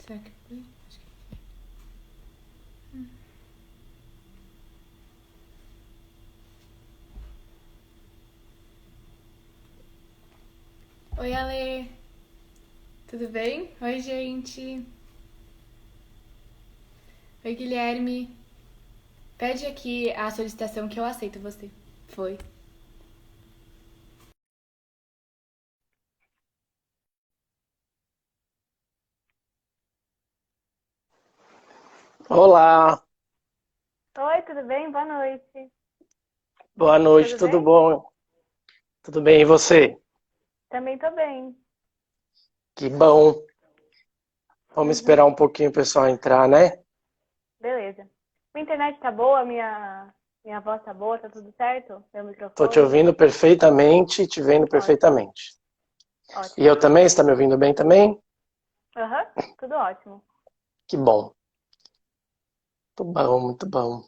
Será que foi? Oi, Ale. Tudo bem? Oi, gente. Oi, Guilherme. Pede aqui a solicitação que eu aceito você. Foi. Olá, Oi, tudo bem? Boa noite. boa noite, Tudo tudo bem? bom? Tudo bem, e você? Também tô bem. Que bom. Vamos esperar Uhum, um pouquinho o pessoal entrar, né? beleza. Minha internet tá boa, minha voz tá boa, tá tudo certo? Meu Tô te microfone? ouvindo perfeitamente, te vendo Ótimo, perfeitamente. E eu ótimo. também, está me ouvindo bem também? Aham, tudo ótimo. Que bom. Muito bom, muito bom.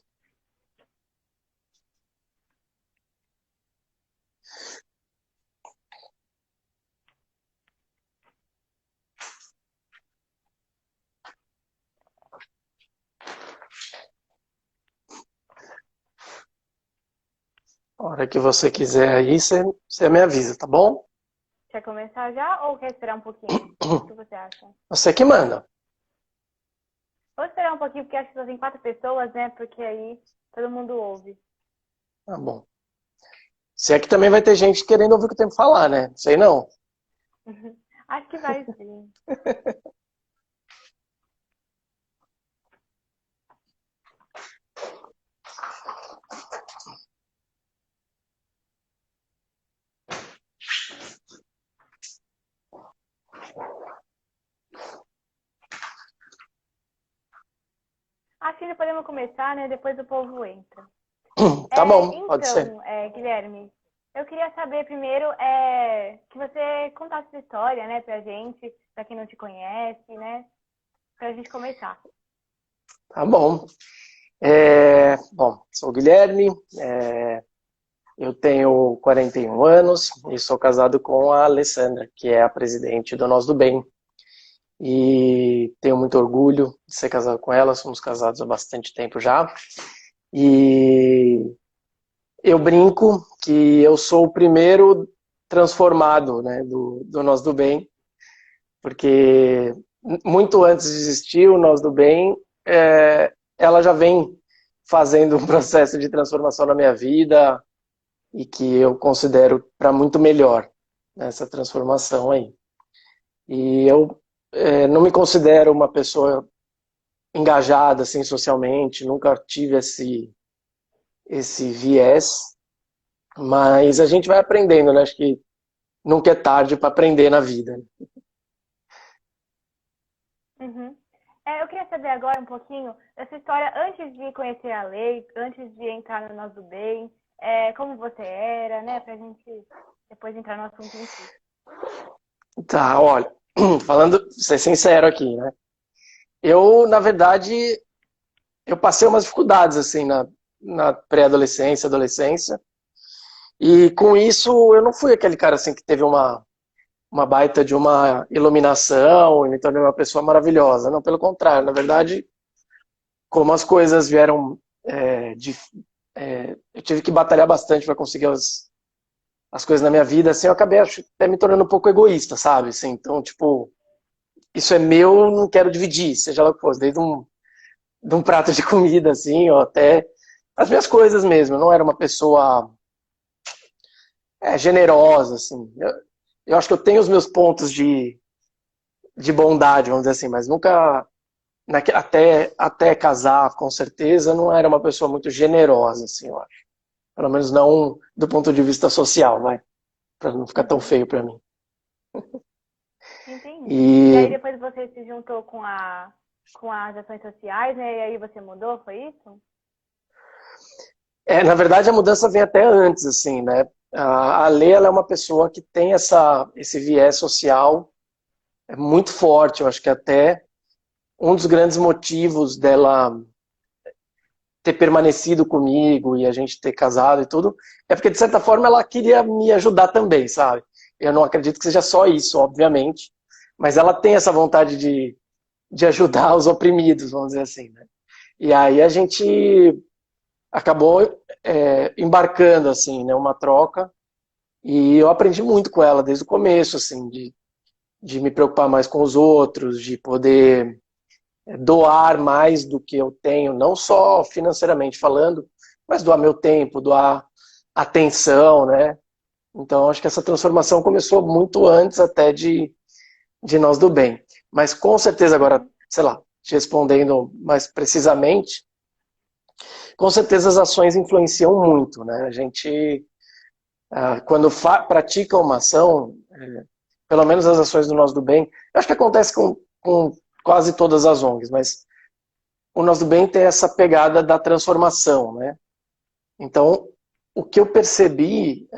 A hora que você quiser aí, você me avisa, tá bom? Quer começar já ou quer esperar um pouquinho? O que você acha? Você que manda. Vou esperar um pouquinho porque acho que só tem 4 pessoas, né? Porque aí todo mundo ouve. Tá bom. Se é que também vai ter gente querendo ouvir o que eu tenho que falar, né? Sei não. Acho que vai sim. Acho que já podemos começar, né? Depois o povo entra. Tá bom, pode ser. Guilherme, eu queria saber primeiro que você contasse sua história, né, pra gente, pra quem não te conhece, né, pra gente começar. Tá bom. Bom, sou o Guilherme, eu tenho 41 anos e sou casado com a Alessandra, que é a presidente do Nós do Bem. E tenho muito orgulho de ser casado com ela, somos casados há bastante tempo já. E eu brinco que eu sou o primeiro transformado, né, do Nós do Bem, porque muito antes de existir o Nós do Bem, ela já vem fazendo um processo de transformação na minha vida, e que eu considero para muito melhor nessa transformação aí. E eu não me considero uma pessoa engajada assim socialmente, nunca tive esse viés, mas a gente vai aprendendo, né? Acho que nunca é tarde para aprender na vida. Uhum. Eu queria saber agora um pouquinho dessa história antes de conhecer a lei, antes de entrar no Nós do Bem, como você era, né, pra gente depois entrar no assunto em si. Tá, olha, falando, ser sincero aqui, né? Eu, na verdade, eu passei umas dificuldades assim na pré-adolescência, adolescência, e com isso eu não fui aquele cara assim que teve uma baita de uma iluminação e me tornei uma pessoa maravilhosa. Não, pelo contrário, na verdade, como as coisas vieram eu tive que batalhar bastante para conseguir as coisas na minha vida, assim, eu acabei até me tornando um pouco egoísta, sabe? Assim, então, tipo, isso é meu, não quero dividir, seja lá o que fosse, desde de um prato de comida, assim, ou até as minhas coisas mesmo. Eu não era uma pessoa generosa, assim. Eu acho que eu tenho os meus pontos de bondade, vamos dizer assim, mas nunca até casar, com certeza, não era uma pessoa muito generosa, assim, eu acho. Pelo menos não do ponto de vista social, vai, para não ficar tão Uhum. feio para mim. Entendi. E aí E depois você se juntou com as ações sociais, né, e aí você mudou, foi isso? na verdade a mudança vem até antes, assim, né? A Lê, ela é uma pessoa que tem esse viés social muito forte. Eu acho que até um dos grandes motivos dela ter permanecido comigo e a gente ter casado e tudo, é porque, de certa forma, ela queria me ajudar também, sabe? Eu não acredito que seja só isso, obviamente, mas ela tem essa vontade de ajudar os oprimidos, vamos dizer assim, né? E aí a gente acabou embarcando, assim, né, uma troca, e eu aprendi muito com ela desde o começo, assim, de me preocupar mais com os outros, de poder doar mais do que eu tenho, não só financeiramente falando, mas doar meu tempo, doar atenção, né? Então, acho que essa transformação começou muito antes até de Nós do Bem. Mas com certeza agora, Uhum. sei lá, te respondendo mais precisamente, com certeza as ações influenciam muito, né? A gente, quando pratica uma ação, pelo menos as ações do Nós do Bem, eu acho que acontece com quase todas as ONGs, mas o Nós do Bem tem essa pegada da transformação, né? Então, o que eu percebi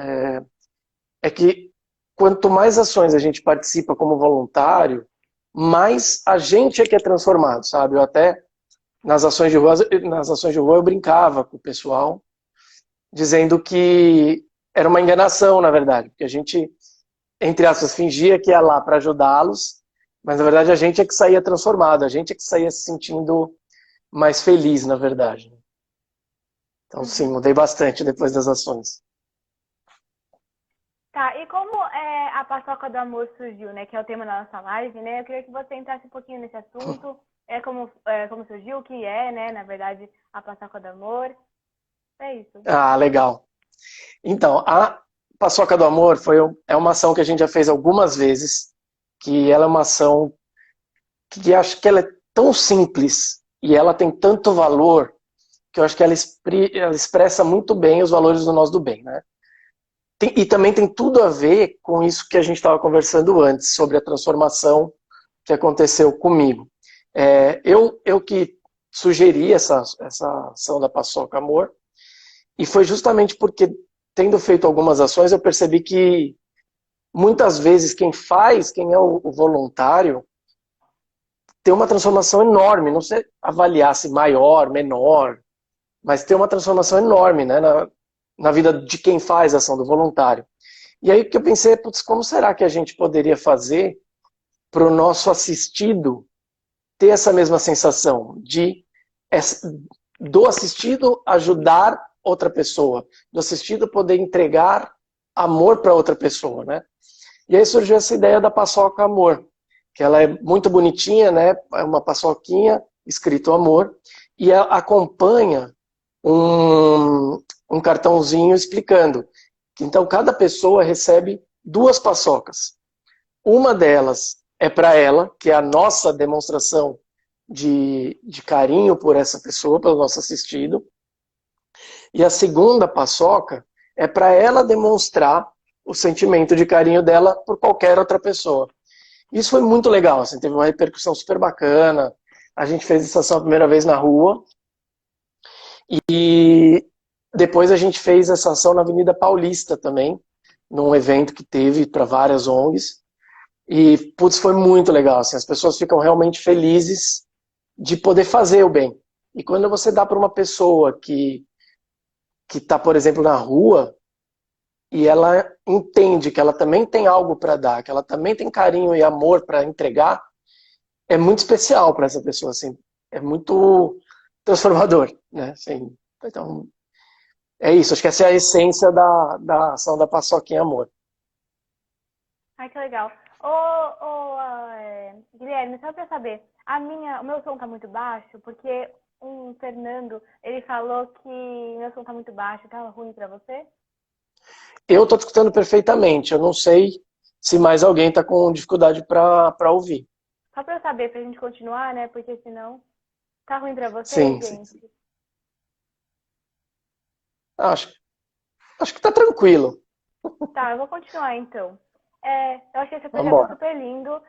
é que quanto mais ações a gente participa como voluntário, mais a gente é que é transformado, sabe? Eu até nas ações de rua eu brincava com o pessoal, dizendo que era uma enganação, na verdade, porque a gente, entre aspas, fingia que ia lá para ajudá-los, mas na verdade a gente é que saía transformado, a gente é que saía se sentindo mais feliz, na verdade. Então, sim, Uhum. mudei bastante depois das ações. Tá, e como a Paçoca do Amor surgiu, né? Que é o tema da nossa live, né? Eu queria que você entrasse um pouquinho nesse assunto. Como surgiu, o que é, né? Na verdade, a Paçoca do Amor. É isso. Ah, legal. Então, a Paçoca do Amor é uma ação que a gente já fez algumas vezes, que ela é uma ação que acho que ela é tão simples e ela tem tanto valor que eu acho que ela expressa muito bem os valores do Nós do Bem, né? E também tem tudo a ver com isso que a gente estava conversando antes, sobre a transformação que aconteceu comigo. Eu que sugeri essa ação da Paçoca Amor, e foi justamente porque, tendo feito algumas ações, eu percebi que muitas vezes quem é o voluntário, tem uma transformação enorme. Não sei avaliar se maior, menor, mas tem uma transformação enorme, né, na vida de quem faz a ação do voluntário. E aí que eu pensei, putz, como será que a gente poderia fazer para o nosso assistido ter essa mesma sensação do assistido ajudar outra pessoa, do assistido poder entregar amor para outra pessoa, né? E aí surgiu essa ideia da paçoca amor, que ela é muito bonitinha, né? É uma paçoquinha escrito amor, e ela acompanha um cartãozinho explicando que então cada pessoa recebe 2 paçocas. Uma delas é para ela, que é a nossa demonstração de carinho por essa pessoa, pelo nosso assistido. E a segunda paçoca é para ela demonstrar o sentimento de carinho dela por qualquer outra pessoa. Isso foi muito legal, assim, teve uma repercussão super bacana. A gente fez essa ação a primeira vez na rua e depois a gente fez essa ação na Avenida Paulista também, num evento que teve para várias ONGs. E, putz, foi muito legal, assim, as pessoas ficam realmente felizes de poder fazer o bem. E quando você dá para uma pessoa que está, por exemplo, na rua, e ela entende que ela também tem algo para dar, que ela também tem carinho e amor para entregar, é muito especial para essa pessoa, assim, é muito transformador, né? Assim, então, é isso, acho que essa é a essência da ação da Paçoquinha Amor. Ai, que legal. Guilherme, só pra saber, o meu som tá muito baixo, porque um Fernando, ele falou que meu som tá muito baixo, tá ruim pra você? Eu estou escutando perfeitamente, eu não sei se mais alguém está com dificuldade para ouvir. Só pra eu saber, pra gente continuar, né? Porque senão tá ruim pra vocês, Sim, sim. gente? Acho, acho que está tranquilo. Tá, eu vou continuar então. Eu achei esse Vamos projeto embora. super lindo.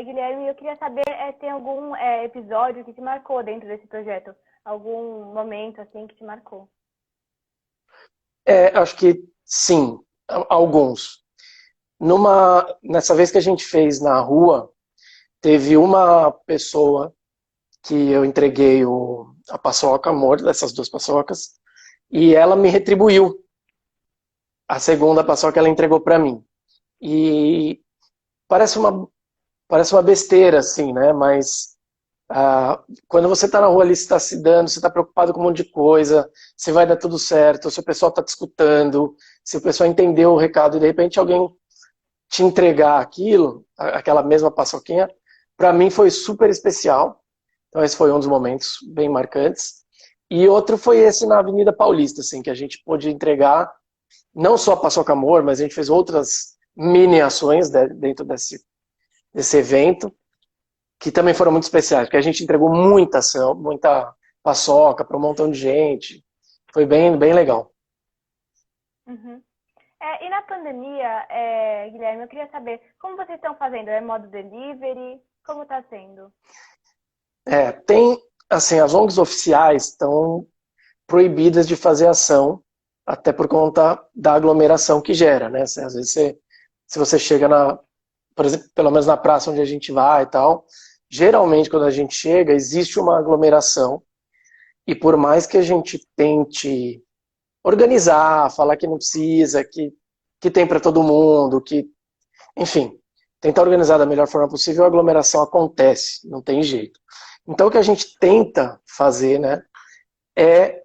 Guilherme, eu queria saber, tem algum episódio que te marcou dentro desse projeto? Algum momento, assim, que te marcou? Acho que sim, alguns. Nessa vez que a gente fez na rua, teve uma pessoa que eu entreguei a paçoca, amor, dessas 2 paçocas, e ela me retribuiu a segunda paçoca que ela entregou para mim. E parece uma besteira, assim, né? Mas Quando você está na rua ali, você está se dando, você está preocupado com um monte de coisa, se vai dar tudo certo, se o pessoal está te escutando, se o pessoal entendeu o recado e de repente alguém te entregar aquilo, aquela mesma paçoquinha, para mim foi super especial. Então esse foi um dos momentos bem marcantes. E outro foi esse na Avenida Paulista, assim, que a gente pôde entregar não só a Paçoca Amor, mas a gente fez outras mini ações dentro desse evento, que também foram muito especiais, porque a gente entregou muita ação, muita paçoca para um montão de gente. Foi bem legal. Uhum. E na pandemia, Guilherme, eu queria saber como vocês estão fazendo? É modo delivery? Como está sendo? Tem, assim, as ONGs oficiais estão proibidas de fazer ação, até por conta da aglomeração que gera, né? Às vezes, se você chega por exemplo, pelo menos na praça onde a gente vai e tal, geralmente quando a gente chega, existe uma aglomeração, e por mais que a gente tente organizar, falar que não precisa, que tem para todo mundo, enfim, tentar organizar da melhor forma possível, a aglomeração acontece, não tem jeito. Então o que a gente tenta fazer, né, é,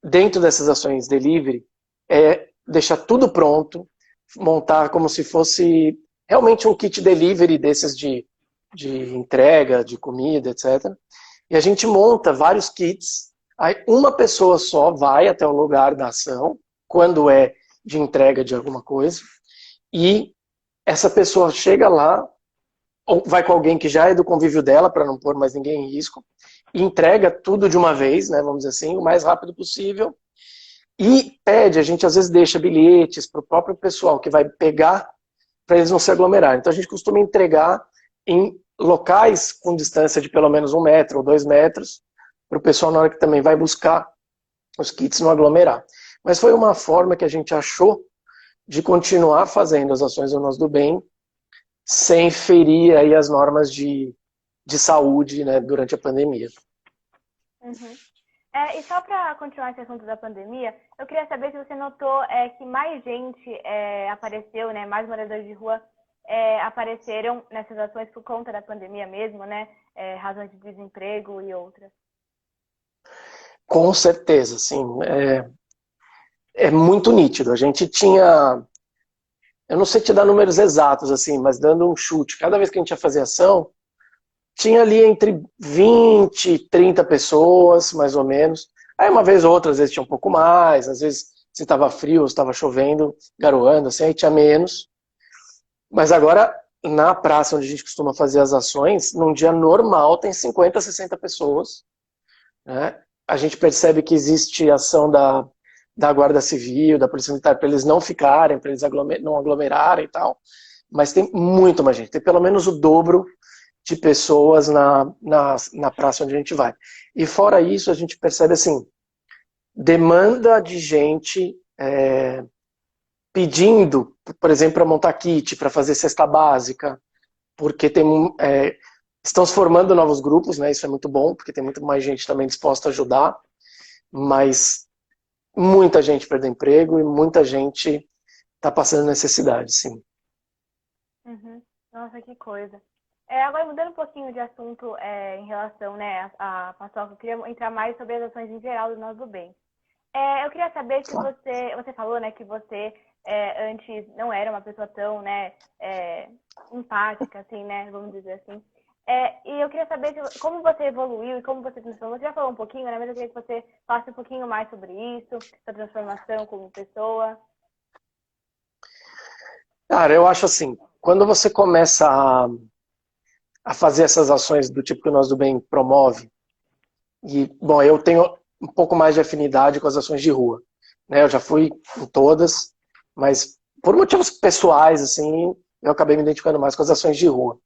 dentro dessas ações delivery, é deixar tudo pronto, montar como se fosse realmente um kit delivery desses de entrega, de comida, etc. E a gente monta vários kits, aí uma pessoa só vai até o lugar da ação, quando é de entrega de alguma coisa, e essa pessoa chega lá, ou vai com alguém que já é do convívio dela, para não pôr mais ninguém em risco, e entrega tudo de uma vez, né, vamos dizer assim, o mais rápido possível, e pede, a gente às vezes deixa bilhetes para o próprio pessoal que vai pegar, para eles não se aglomerarem. Então a gente costuma entregar em locais com distância de pelo menos 1 metro ou 2 metros, para o pessoal na hora que também vai buscar os kits não aglomerar. Mas foi uma forma que a gente achou de continuar fazendo as ações do Nós do Bem, sem ferir aí as normas de saúde, né, durante a pandemia. Uhum. E só para continuar esse assunto da pandemia, eu queria saber se você notou que mais gente apareceu, né, mais moradores de rua apareceram nessas ações por conta da pandemia mesmo, né, razões de desemprego e outras. Com certeza, sim. É muito nítido. A gente tinha, eu não sei te dar números exatos, assim, mas dando um chute, cada vez que a gente ia fazer ação, tinha ali entre 20 e 30 pessoas, mais ou menos. Aí uma vez ou outra, às vezes tinha um pouco mais, às vezes se estava frio, se estava chovendo, garoando, assim, aí tinha menos. Mas agora, na praça onde a gente costuma fazer as ações, num dia normal tem 50, 60 pessoas, né? A gente percebe que existe ação da Guarda Civil, da Polícia Militar, para eles não ficarem, para eles não aglomerarem e tal. Mas tem muito mais gente, tem pelo menos o dobro de pessoas na praça onde a gente vai. E fora isso, a gente percebe assim, demanda de gente pedindo, por exemplo, para montar kit, para fazer cesta básica, porque estão se formando novos grupos, né? Isso é muito bom, porque tem muito mais gente também disposta a ajudar, mas muita gente perdeu emprego e muita gente está passando necessidade, sim. Uhum. Nossa, que coisa. Agora, mudando um pouquinho de assunto em relação, né, à paçoca, eu queria entrar mais sobre as ações em geral do Nós do Bem. Eu queria saber se você falou, né, que você antes não era uma pessoa tão, né, empática, assim, né, vamos dizer assim. E eu queria saber como você evoluiu e como você transformou. Você já falou um pouquinho, né, mas eu queria que você falasse um pouquinho mais sobre isso, sua transformação como pessoa. Cara, eu acho assim, quando você começa a fazer essas ações do tipo que o Nós do Bem promove, e, bom, eu tenho um pouco mais de afinidade com as ações de rua, né? Eu já fui em todas, mas por motivos pessoais, assim, eu acabei me identificando mais com as ações de rua.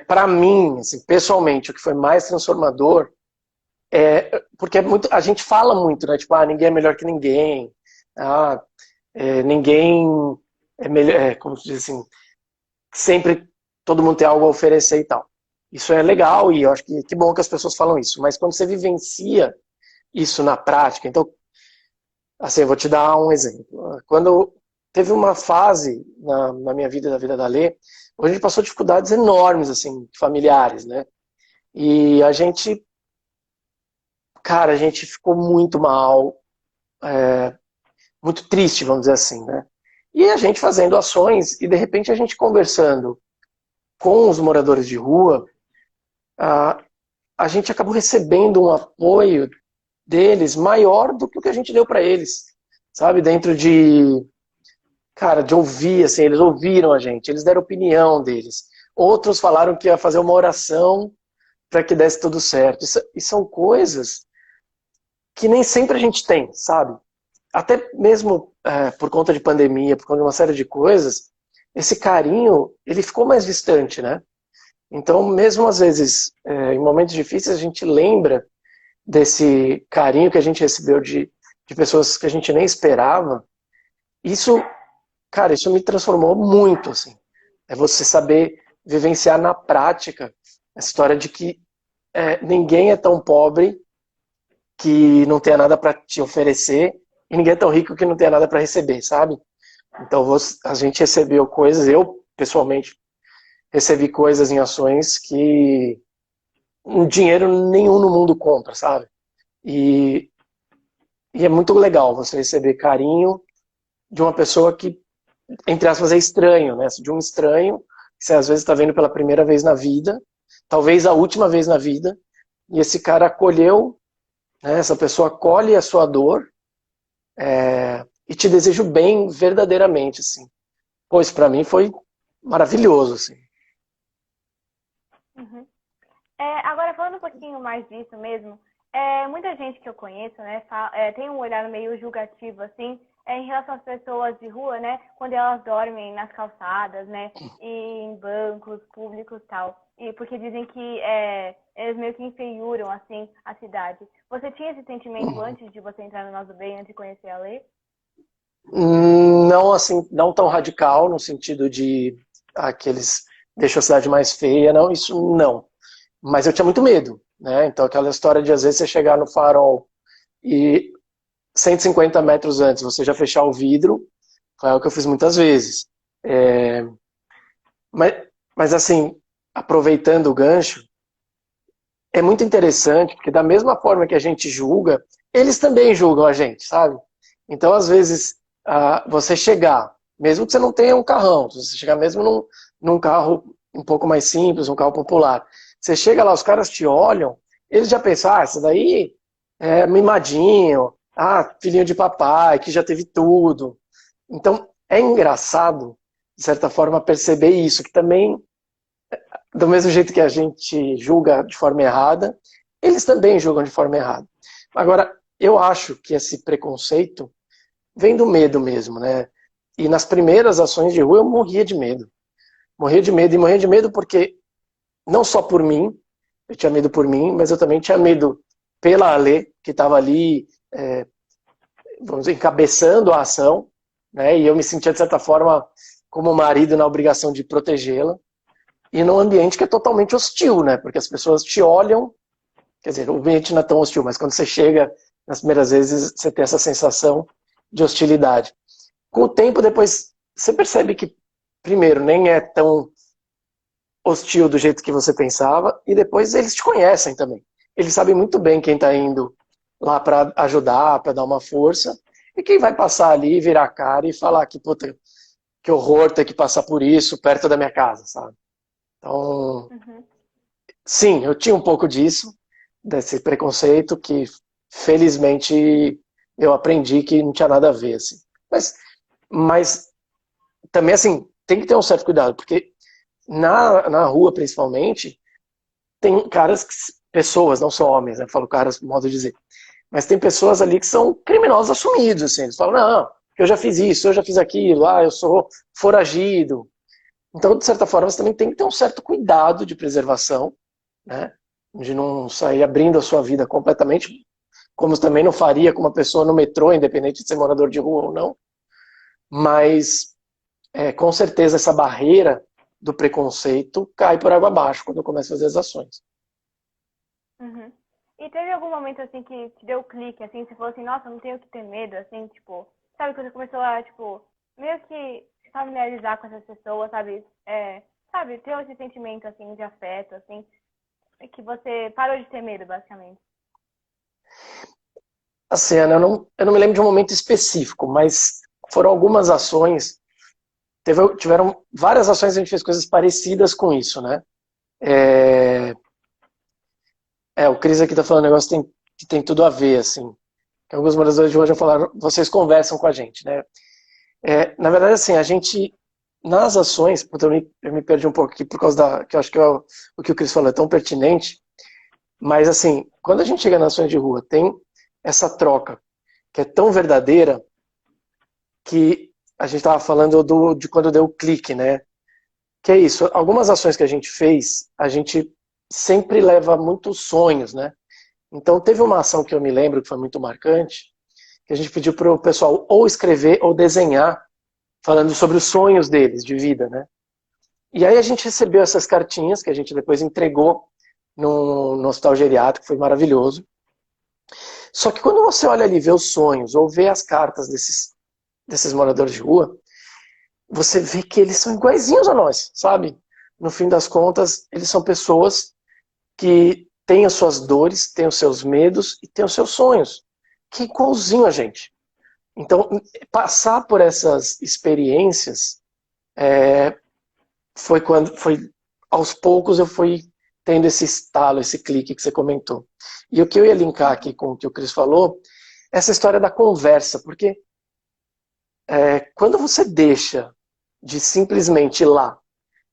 Para mim, assim, pessoalmente, o que foi mais transformador porque a gente fala muito, né? Tipo, ninguém é melhor que ninguém, ninguém é melhor, como se diz assim, sempre todo mundo tem algo a oferecer e tal. Isso é legal e eu acho que bom que as pessoas falam isso, mas quando você vivencia isso na prática, então, assim, eu vou te dar um exemplo. Quando teve uma fase na minha vida e na vida da Lê, onde a gente passou dificuldades enormes, assim, familiares, né? E a gente, cara, a gente ficou muito mal, muito triste, vamos dizer assim, né? E a gente fazendo ações e de repente a gente conversando com os moradores de rua, a, a gente acabou recebendo um apoio deles maior do que o que a gente deu para eles, sabe? Dentro de, cara, de ouvir, assim, eles ouviram a gente, eles deram opinião deles. Outros falaram que ia fazer uma oração para que desse tudo certo. E são coisas que nem sempre a gente tem, sabe? Até mesmo por conta de pandemia, por conta de uma série de coisas, esse carinho, ele ficou mais distante, né? Então, mesmo às vezes, em momentos difíceis, a gente lembra desse carinho que a gente recebeu de pessoas que a gente nem esperava. Isso, cara, isso me transformou muito, assim. É você saber vivenciar na prática a história de que ninguém é tão pobre que não tenha nada para te oferecer e ninguém é tão rico que não tenha nada para receber, sabe? Então a gente recebeu coisas, eu pessoalmente recebi coisas em ações que um dinheiro nenhum no mundo compra, sabe? E, e é muito legal você receber carinho de uma pessoa que, entre aspas, é estranho, né? De um estranho que você às vezes está vendo pela primeira vez na vida, talvez a última vez na vida, e esse cara acolheu, né? Essa pessoa acolhe a sua dor e te deseja o bem verdadeiramente, assim. Pois para mim foi maravilhoso, assim. Uhum. Agora, falando um pouquinho mais disso mesmo, muita gente que eu conheço, né, tem um olhar meio julgativo, assim, em relação às pessoas de rua, né, quando elas dormem nas calçadas, né, e em bancos públicos e tal. E porque dizem que eles meio que inferiuram, assim, a cidade. Você tinha esse sentimento antes de você entrar no Nós do Bem, antes de conhecer a lei? Não assim, não tão radical no sentido de aqueles deixam a cidade mais feia, não, isso não. Mas eu tinha muito medo, né? Então aquela história de às vezes você chegar no farol e 150 metros antes você já fechar o vidro, foi algo que eu fiz muitas vezes. É, mas, mas assim, aproveitando o gancho, é muito interessante, porque da mesma forma que a gente julga, eles também julgam a gente, sabe? Então, às vezes, você chegar, mesmo que você não tenha um carrão, se você chegar mesmo num carro um pouco mais simples, um carro popular, você chega lá, os caras te olham, eles já pensam, isso daí é mimadinho, filhinho de papai, que já teve tudo. Então, é engraçado, de certa forma, perceber isso, que também do mesmo jeito que a gente julga de forma errada, eles também julgam de forma errada. Agora, eu acho que esse preconceito vem do medo mesmo, né? E nas primeiras ações de rua eu morria de medo. Morria de medo, e morria de medo porque, não só por mim, eu tinha medo por mim, mas eu também tinha medo pela Ale, que estava ali, vamos dizer, encabeçando a ação, né? E eu me sentia, de certa forma, como marido na obrigação de protegê-la. E num ambiente que é totalmente hostil, né? Porque as pessoas te olham, quer dizer, o ambiente não é tão hostil, mas quando você chega nas primeiras vezes, você tem essa sensação de hostilidade. Com o tempo, depois, você percebe que, primeiro, nem é tão hostil do jeito que você pensava, e depois eles te conhecem também. Eles sabem muito bem quem está indo lá para ajudar, para dar uma força, e quem vai passar ali, virar a cara e falar que, puta, que horror ter que passar por isso perto da minha casa, sabe? Então, Uhum. sim, eu tinha um pouco disso, desse preconceito que felizmente eu aprendi que não tinha nada a ver, assim. Mas também, assim, tem que ter um certo cuidado, porque na rua, principalmente, tem caras, pessoas, não só homens, né? Eu falo caras, modo de dizer, mas tem pessoas ali que são criminosos assumidos, assim. Eles falam, não, eu já fiz isso, eu já fiz aquilo, eu sou foragido. Então, de certa forma, você também tem que ter um certo cuidado de preservação, né? De não sair abrindo a sua vida completamente, como também não faria com uma pessoa no metrô, independente de ser morador de rua ou não. Mas, com certeza, essa barreira do preconceito cai por água abaixo quando eu começo a fazer as ações. Uhum. E teve algum momento, assim, que te deu clique, assim, você falou assim, nossa, não tenho que ter medo, assim, tipo, sabe, quando você começou a, tipo, meio que se familiarizar com essas pessoas, sabe, sabe, ter esse sentimento, assim, de afeto, assim. que você parou de ter medo, basicamente? Assim, Ana, eu não me lembro de um momento específico, mas foram algumas ações, tiveram várias ações, a gente fez coisas parecidas com isso, né? É, o Cris aqui tá falando um negócio que tem tudo a ver, assim. Que alguns moradores de rua já falaram, vocês conversam com a gente, né? Na verdade, assim, a gente, nas ações, puta, eu me perdi um pouco aqui por causa que eu acho que o que o Cris falou é tão pertinente, mas assim, quando a gente chega nas ações de rua, tem essa troca que é tão verdadeira que a gente estava falando de quando deu o clique, né? Que é isso, algumas ações que a gente fez, a gente sempre leva muitos sonhos, né? Então teve uma ação que eu me lembro que foi muito marcante, que a gente pediu para o pessoal ou escrever ou desenhar, falando sobre os sonhos deles de vida, né? E aí a gente recebeu essas cartinhas que a gente depois entregou no hospital geriátrico, foi maravilhoso. Só que quando você olha ali, vê os sonhos, ou vê as cartas desses moradores de rua, você vê que eles são iguaizinhos a nós, sabe? No fim das contas, eles são pessoas que têm as suas dores, têm os seus medos e têm os seus sonhos, que é igualzinho a gente. Então, passar por essas experiências foi aos poucos eu fui tendo esse estalo, esse clique que você comentou. E o que eu ia linkar aqui com o que o Cris falou, essa história da conversa, porque quando você deixa de simplesmente ir lá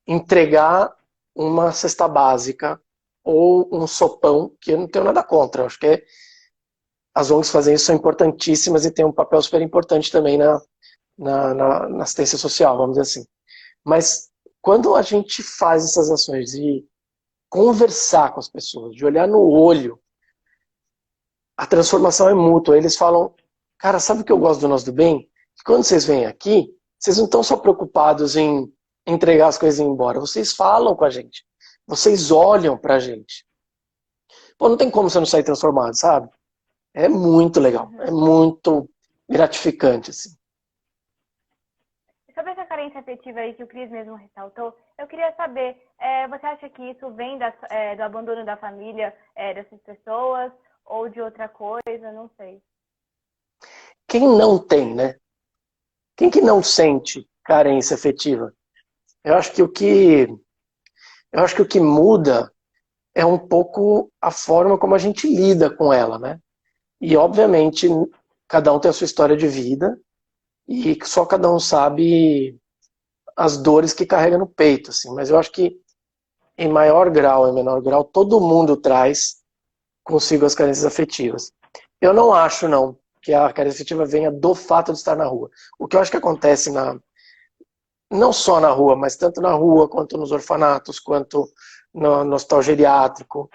entregar uma cesta básica ou um sopão, que eu não tenho nada contra, eu acho que as ONGs fazem isso, são importantíssimas e têm um papel super importante também na assistência social, vamos dizer assim. Mas quando a gente faz essas ações de conversar com as pessoas, de olhar no olho, a transformação é mútua. Eles falam, cara, sabe o que eu gosto do Nós do Bem? Que quando vocês vêm aqui, vocês não estão só preocupados em entregar as coisas e ir embora. Vocês falam com a gente. Vocês olham pra gente. Pô, não tem como você não sair transformado, sabe? É muito legal. É muito gratificante, assim. Sobre essa carência afetiva aí que o Cris mesmo ressaltou, eu queria saber, você acha que isso vem do abandono da família dessas pessoas ou de outra coisa? Não sei. Quem não tem, né? Quem que não sente carência afetiva? Eu acho que o que muda é um pouco a forma como a gente lida com ela, né? E, obviamente, cada um tem a sua história de vida e só cada um sabe as dores que carrega no peito, assim. Mas eu acho que, em maior grau, em menor grau, todo mundo traz consigo as carências afetivas. Eu não acho, não, que a carência afetiva venha do fato de estar na rua. O que eu acho que acontece não só na rua, mas tanto na rua, quanto nos orfanatos, quanto no hospital geriátrico,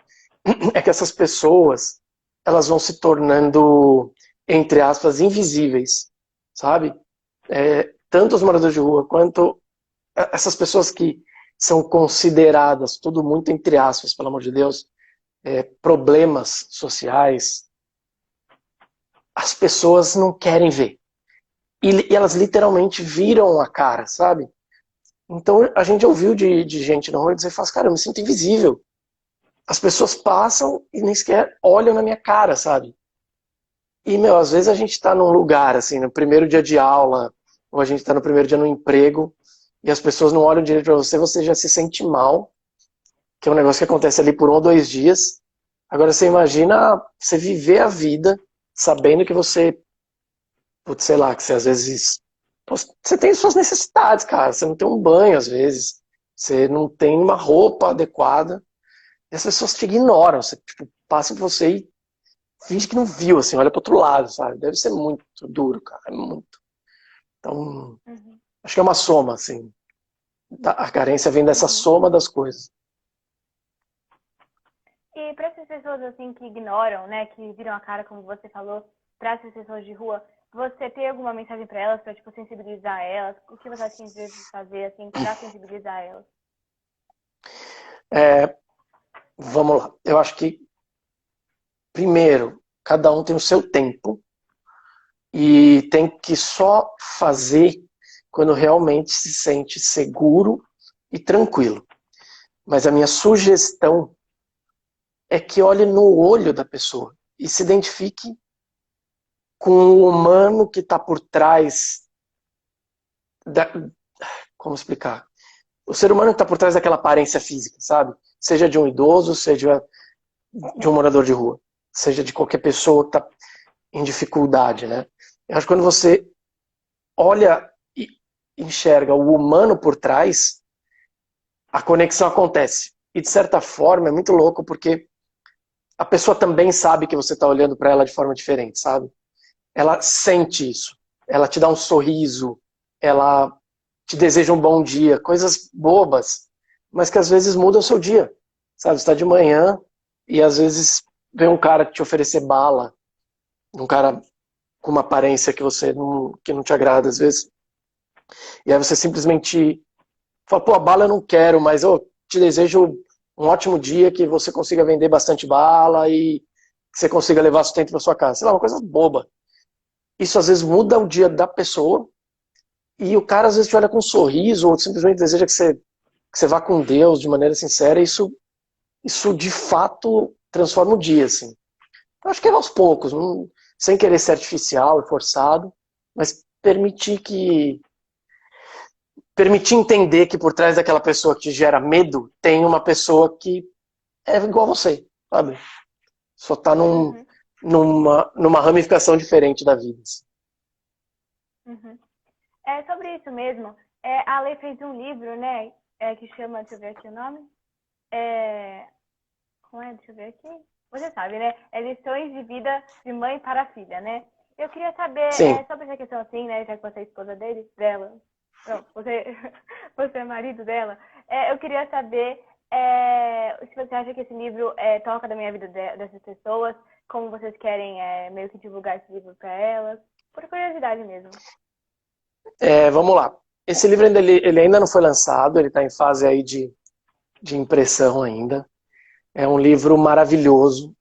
é que essas pessoas, elas vão se tornando, entre aspas, invisíveis, sabe? Tanto os moradores de rua, quanto essas pessoas que são consideradas, tudo muito entre aspas, pelo amor de Deus, problemas sociais, as pessoas não querem ver. E elas literalmente viram a cara, sabe? Então a gente ouviu de gente na rua dizer, cara, eu me sinto invisível. As pessoas passam e nem sequer olham na minha cara, sabe? E, às vezes a gente tá num lugar, assim, no primeiro dia de aula, ou a gente tá no primeiro dia no emprego, e as pessoas não olham direito pra você já se sente mal, que é um negócio que acontece ali por 1 ou 2 dias. Agora você imagina você viver a vida sabendo que você, putz, sei lá, que você às vezes, você tem suas necessidades, cara, você não tem um banho às vezes, você não tem uma roupa adequada, e as pessoas te ignoram, você tipo, passa por você e finge que não viu, assim, olha pro outro lado, sabe? Deve ser muito duro, cara, é muito. Então, acho que é uma soma, assim, a carência vem dessa soma das coisas. E para essas pessoas assim que ignoram, né, que viram a cara, como você falou, para essas pessoas de rua, você tem alguma mensagem para elas, para tipo sensibilizar elas? O que você acha que deve fazer assim para sensibilizar elas? Vamos lá. Eu acho que primeiro, cada um tem o seu tempo e tem que só fazer quando realmente se sente seguro e tranquilo. Mas a minha sugestão é que olhe no olho da pessoa e se identifique com o humano que está por trás da... Como explicar? O ser humano que está por trás daquela aparência física, sabe? Seja de um idoso, seja de um morador de rua, seja de qualquer pessoa que está em dificuldade, né? Eu acho que quando você olha e enxerga o humano por trás, a conexão acontece. E de certa forma é muito louco porque a pessoa também sabe que você está olhando para ela de forma diferente, sabe? Ela sente isso. Ela te dá um sorriso, ela te deseja um bom dia, coisas bobas, mas que às vezes mudam o seu dia. Sabe, você está de manhã e às vezes vem um cara te oferecer bala, um cara com uma aparência que não te agrada às vezes, e aí você simplesmente fala, pô, a bala eu não quero, mas eu te desejo um ótimo dia, que você consiga vender bastante bala e que você consiga levar sustento para sua casa. Sei lá, uma coisa boba. Isso às vezes muda o dia da pessoa e o cara às vezes te olha com um sorriso ou simplesmente deseja que você vá com Deus de maneira sincera. E isso de fato transforma o dia, assim. Eu acho que é aos poucos, sem querer ser artificial e forçado, mas permitir entender que por trás daquela pessoa que te gera medo, tem uma pessoa que é igual a você, sabe? Só tá Uhum, numa ramificação diferente da vida. Assim. uhum. É sobre isso mesmo. A Lei fez um livro, né? Que chama, deixa eu ver aqui o nome. É, como é? Deixa eu ver aqui. Você sabe, né? É Lições de Vida de Mãe para Filha, né? Eu queria saber Sim. sobre essa questão assim, né? Já que você é esposa dela. Não, você, você é marido dela. Eu queria saber se você acha que esse livro toca da minha vida dessas pessoas, como vocês querem meio que divulgar esse livro para elas. Por curiosidade mesmo. Vamos lá. Esse livro ele ainda não foi lançado, ele está em fase aí de impressão ainda. É um livro maravilhoso.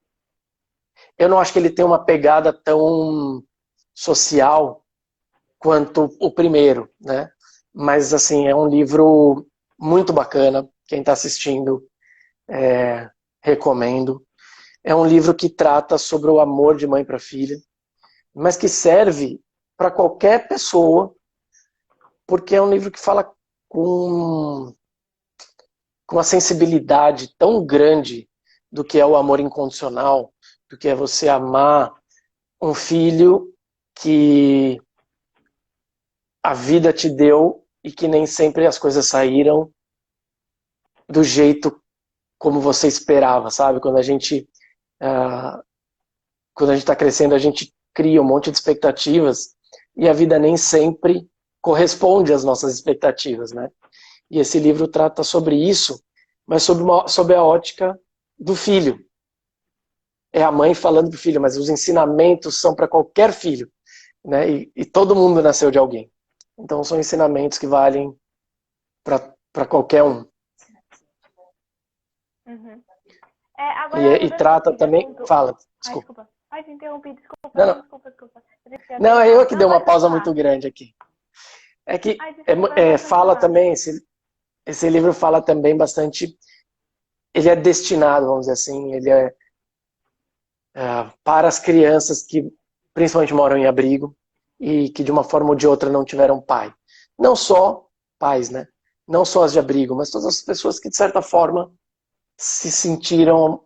Eu não acho que ele tem uma pegada tão social quanto o primeiro, né? Mas, assim, é um livro muito bacana. Quem está assistindo, recomendo. É um livro que trata sobre o amor de mãe para filha, mas que serve para qualquer pessoa, porque é um livro que fala com, com uma sensibilidade tão grande do que é o amor incondicional, do que é você amar um filho que a vida te deu e que nem sempre as coisas saíram do jeito como você esperava, sabe? Ah, quando a gente está crescendo, a gente cria um monte de expectativas e a vida nem sempre corresponde às nossas expectativas, né? E esse livro trata sobre isso, mas sobre a ótica do filho. É a mãe falando para o filho, mas os ensinamentos são para qualquer filho, né? E todo mundo nasceu de alguém. Então são ensinamentos que valem para qualquer um. Uhum. Agora, E mudando um trata pouquinho de também. assunto. Fala, Ai, desculpa. desculpa. Ai, te interrompi, desculpa. Não, Não, não. desculpa, desculpa. Eu pensei que você ia Não, é eu perguntar. que Não, dei uma pode pausa muito continuar. grande aqui. É que Ai, desculpa, pode fala continuar. também, esse livro fala também bastante. Ele é destinado, vamos dizer assim, para as crianças que principalmente moram em abrigo e que de uma forma ou de outra não tiveram pai. Não só pais, né? Não só as de abrigo, mas todas as pessoas que de certa forma se sentiram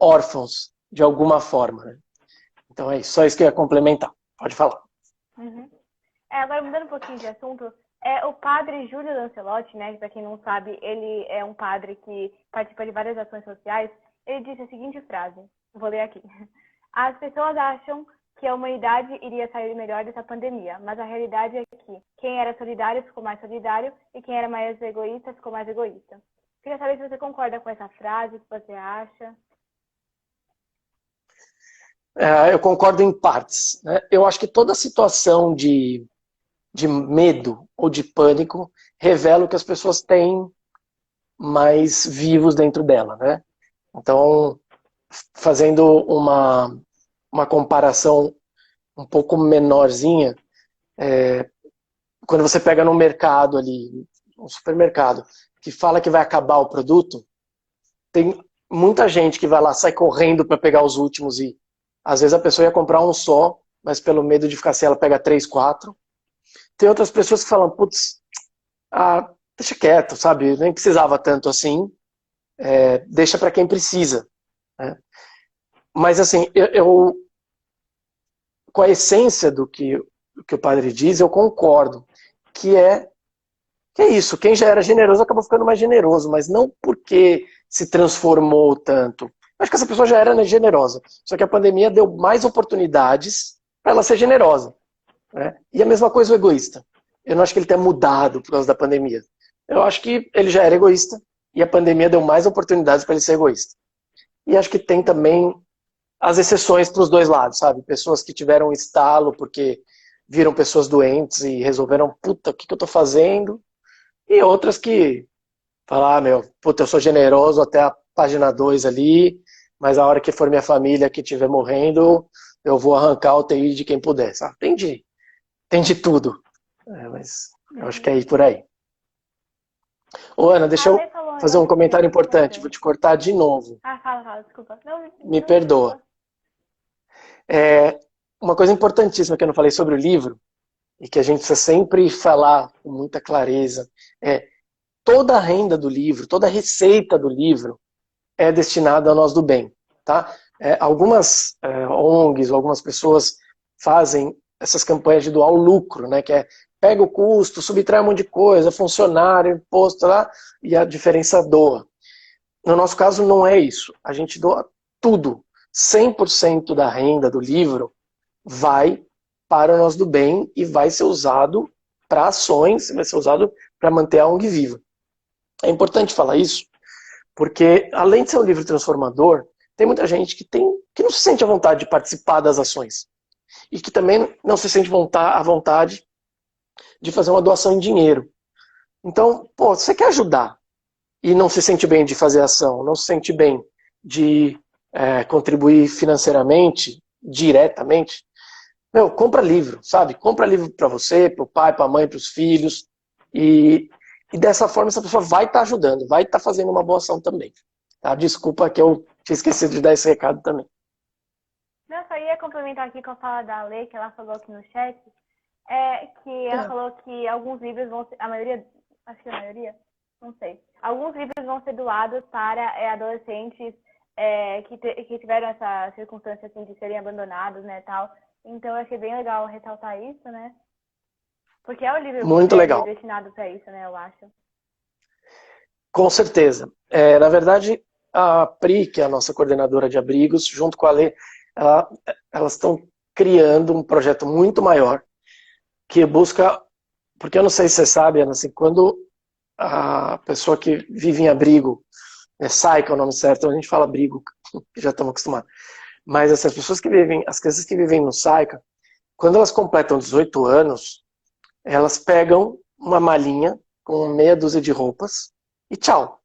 órfãos de alguma forma. Né? Então é isso, só isso que eu ia complementar. Pode falar. Uhum. Agora, mudando um pouquinho de assunto, o padre Júlio Lancelotti, né, que para quem não sabe, ele é um padre que participa de várias ações sociais, ele disse a seguinte frase, vou ler aqui. As pessoas acham que a humanidade iria sair melhor dessa pandemia, mas a realidade é que quem era solidário ficou mais solidário e quem era mais egoísta ficou mais egoísta. Queria saber se você concorda com essa frase, o que você acha. Eu concordo em partes. Né? Eu acho que toda situação de medo ou de pânico revela o que as pessoas têm mais vivos dentro dela. Né? Então, fazendo uma comparação um pouco menorzinha, quando você pega no mercado ali, um supermercado, que fala que vai acabar o produto, tem muita gente que vai lá, sai correndo para pegar os últimos e às vezes a pessoa ia comprar um só, mas pelo medo de ficar sem ela pega três, quatro. Tem outras pessoas que falam, putz, deixa quieto, sabe? Nem precisava tanto assim, deixa para quem precisa, né? Mas assim, com a essência do que o padre diz, eu concordo, que é isso, quem já era generoso acabou ficando mais generoso, mas não porque se transformou tanto. Acho que essa pessoa já era, né, generosa, só que a pandemia deu mais oportunidades para ela ser generosa, né? E a mesma coisa o egoísta. Eu não acho que ele tenha mudado por causa da pandemia. Eu acho que ele já era egoísta e a pandemia deu mais oportunidades para ele ser egoísta. E acho que tem também as exceções para os dois lados, sabe? Pessoas que tiveram um estalo porque viram pessoas doentes e resolveram, puta, o que eu tô fazendo? E outras que falar, meu, puta, eu sou generoso até a página 2 ali, mas a hora que for minha família que estiver morrendo, eu vou arrancar o TI de quem puder, sabe? Tem de tudo. Mas eu acho que é ir por aí. Ô, Ana, deixa A eu Lê falou um fazer um negócio que é comentário muito importante. Vou importante. te cortar de novo. Fala, desculpa. Não, Me não, de perdoa. boa. Uma coisa importantíssima que eu não falei sobre o livro, e que a gente precisa sempre falar com muita clareza, é toda a renda do livro, toda a receita do livro é destinada a nós do bem, tá? Algumas ONGs, algumas pessoas fazem essas campanhas de doar o lucro, né? Que é pega o custo, subtrai um monte de coisa, funcionário, imposto lá, e a diferença doa. No nosso caso não é isso. A gente doa tudo. 100% da renda do livro vai para o nosso do bem e vai ser usado para ações, vai ser usado para manter a ONG viva. É importante falar isso, porque além de ser um livro transformador, tem muita gente que não se sente à vontade de participar das ações. E que também não se sente à vontade de fazer uma doação em dinheiro. Então, pô, você quer ajudar e não se sente bem de fazer ação, não se sente bem de contribuir financeiramente, diretamente, meu, compra livro, sabe? Compra livro para você, para o pai, para a mãe, para os filhos. E dessa forma essa pessoa vai estar ajudando, vai estar fazendo uma boa ação também. Tá? Desculpa que eu tinha esquecido de dar esse recado também. Não, só ia complementar aqui com a fala da Lê, que ela falou aqui no chat, que ela falou que alguns livros vão ser, a maioria, acho que a maioria, não sei, alguns livros vão ser doados para adolescentes que tiveram essa circunstância assim, de serem abandonados, né, tal. Então eu achei bem legal ressaltar isso, né? Porque é o livro Muito legal. destinado para isso, né, eu acho. Com certeza. Na verdade, a Pri, que é a nossa coordenadora de abrigos, junto com a Lê, elas estão criando um projeto muito maior que busca, porque eu não sei se você sabe, Ana, assim, quando a pessoa que vive em abrigo, sai, que é o nome certo, a gente fala abrigo, que já estamos acostumados, mas essas pessoas que vivem, as crianças que vivem no SAICA, quando elas completam 18 anos, elas pegam uma malinha com meia dúzia de roupas e tchau,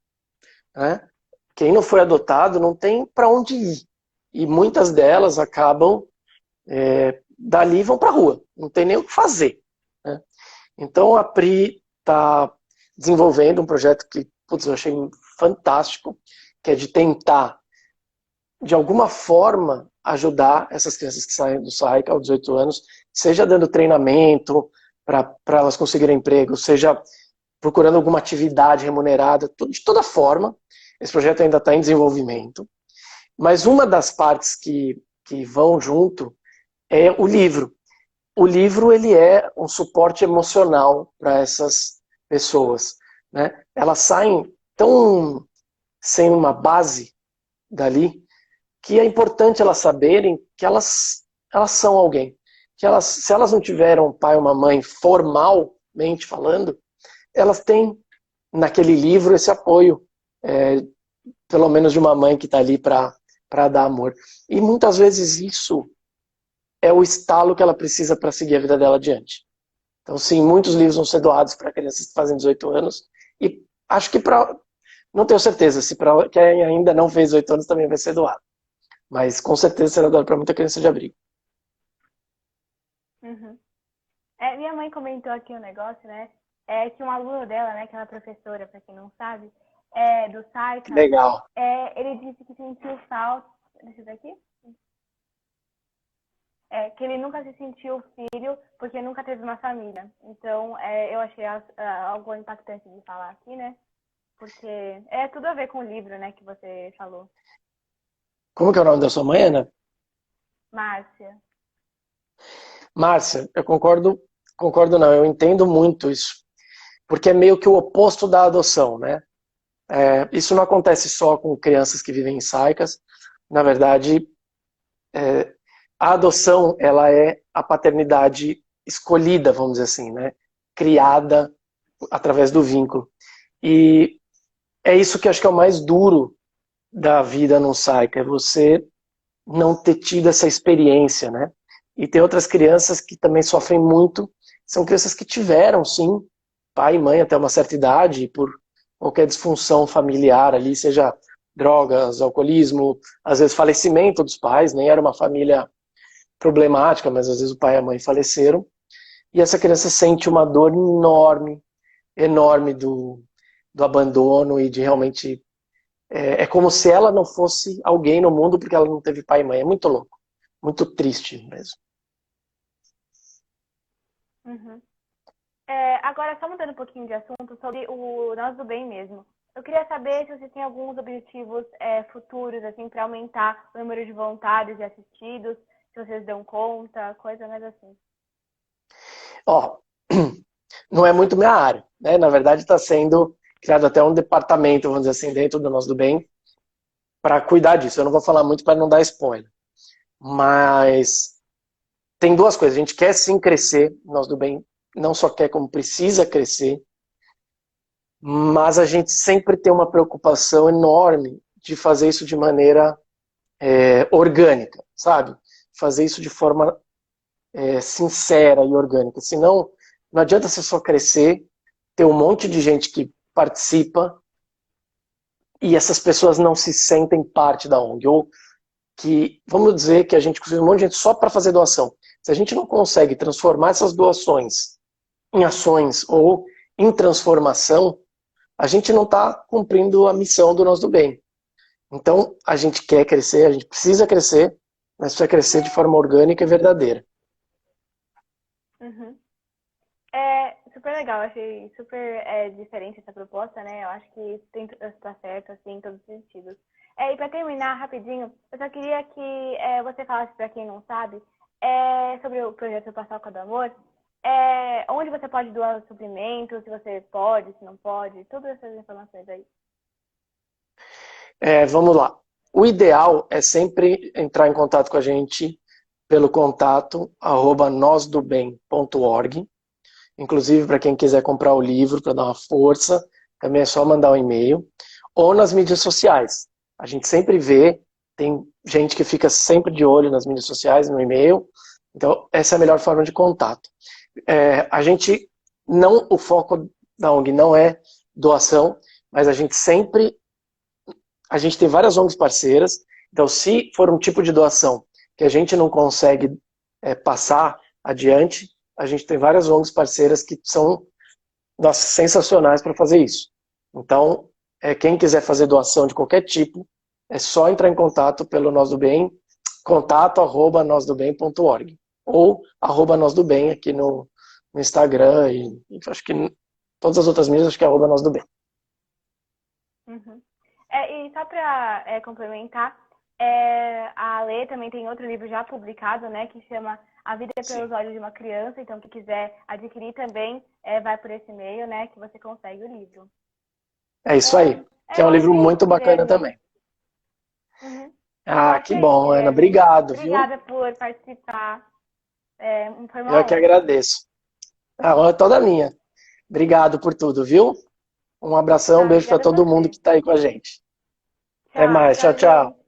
né? Quem não foi adotado não tem para onde ir. E muitas delas acabam dali vão para a rua, não tem nem o que fazer, né? Então a Pri está desenvolvendo um projeto que, putz, eu achei fantástico, que é de tentar, de alguma forma, ajudar essas crianças que saem do SAIC aos 18 anos, seja dando treinamento para elas conseguirem emprego, seja procurando alguma atividade remunerada, de toda forma. Esse projeto ainda está em desenvolvimento. Mas uma das partes que vão junto é o livro. O livro ele é um suporte emocional para essas pessoas, né? Elas saem tão sem uma base dali que é importante elas saberem que elas são alguém. Que se elas não tiveram um pai ou uma mãe formalmente falando, elas têm naquele livro esse apoio, pelo menos de uma mãe que está ali para dar amor. E muitas vezes isso é o estalo que ela precisa para seguir a vida dela adiante. Então, sim, muitos livros vão ser doados para crianças que fazem 18 anos. E acho que para. Não tenho certeza se para quem ainda não fez 18 anos também vai ser doado. Mas com certeza será doado para muita criança de abrigo. Uhum. Minha mãe comentou aqui um negócio, né? Que um aluno dela, né, que ela é professora, para quem não sabe, do Saika, Legal. ele disse que sentiu falta. Deixa eu ver aqui. Que ele nunca se sentiu filho porque nunca teve uma família. Então, eu achei algo impactante de falar aqui, né? Porque é tudo a ver com o livro, né, que você falou. Como que é o nome da sua mãe, Ana? Márcia. Márcia, eu concordo não, eu entendo muito isso. Porque é meio que o oposto da adoção, né? Isso não acontece só com crianças que vivem em saicas. Na verdade, a adoção, ela é a paternidade escolhida, vamos dizer assim, né? Criada através do vínculo. E é isso que eu acho que é o mais duro da vida num saica, é você não ter tido essa experiência, né? E tem outras crianças que também sofrem muito, são crianças que tiveram, sim, pai e mãe até uma certa idade, por qualquer disfunção familiar ali, seja drogas, alcoolismo, às vezes falecimento dos pais, nem era uma família problemática, mas às vezes o pai e a mãe faleceram, e essa criança sente uma dor enorme, enorme do abandono e de realmente... É como se ela não fosse alguém no mundo porque ela não teve pai e mãe. É muito louco, muito triste mesmo. Uhum. Agora, só mudando um pouquinho de assunto sobre o Nós do Bem mesmo. Eu queria saber se você tem alguns objetivos futuros, assim, para aumentar o número de voluntários e assistidos, se vocês dão conta, coisa mais assim. Ó, não é muito minha área, né? Na verdade, está sendo criado até um departamento, vamos dizer assim, dentro do Nós do Bem, para cuidar disso. Eu não vou falar muito para não dar spoiler. Mas tem duas coisas. A gente quer sim crescer, Nós do Bem não só quer, como precisa crescer, mas a gente sempre tem uma preocupação enorme de fazer isso de maneira orgânica, sabe? Fazer isso de forma sincera e orgânica. Senão, não adianta você só crescer, ter um monte de gente que participa e essas pessoas não se sentem parte da ONG. Ou que, vamos dizer que a gente conseguiu um monte de gente só para fazer doação. Se a gente não consegue transformar essas doações em ações ou em transformação, a gente não está cumprindo a missão do Nós do Bem. Então, a gente quer crescer, a gente precisa crescer, mas precisa crescer de forma orgânica e verdadeira. Uhum. Super legal, achei super diferente essa proposta, né? Eu acho que está certo, assim, em todos os sentidos. E para terminar rapidinho, eu só queria que você falasse para quem não sabe sobre o projeto Paçoca do Amor, onde você pode doar suprimentos, se você pode, se não pode, todas essas informações aí. Vamos lá. O ideal é sempre entrar em contato com a gente pelo contato @nosdobem.org. Inclusive, para quem quiser comprar o livro para dar uma força, também é só mandar um e-mail. Ou nas mídias sociais. A gente sempre vê, tem gente que fica sempre de olho nas mídias sociais, no e-mail. Então, essa é a melhor forma de contato. A gente não, o foco da ONG não é doação, mas a gente tem várias ONGs parceiras. Então, se for um tipo de doação que a gente não consegue passar adiante, a gente tem várias ONGs parceiras que são sensacionais para fazer isso. Então, quem quiser fazer doação de qualquer tipo, é só entrar em contato pelo Nós do Bem, contato@nosdobem.org ou @nosdobem aqui no Instagram e acho que todas as outras mídias, acho que é @nosdobem. Uhum. E só para complementar, a Lê também tem outro livro já publicado, né, que chama A Vida pelos Olhos de uma Criança. Então, quem quiser adquirir também, vai por esse e-mail, né, que você consegue o livro. É isso aí, que é um livro muito bacana também. Uhum. Que bom, Ana. Obrigado, Obrigada viu? por participar. Foi uma Eu que honra. agradeço. A honra é toda minha. Obrigado por tudo, viu? Um abração, um beijo para Obrigada a todo mundo você. que está aí com a gente. Até Tchau, mais. Tchau, tchau. gente.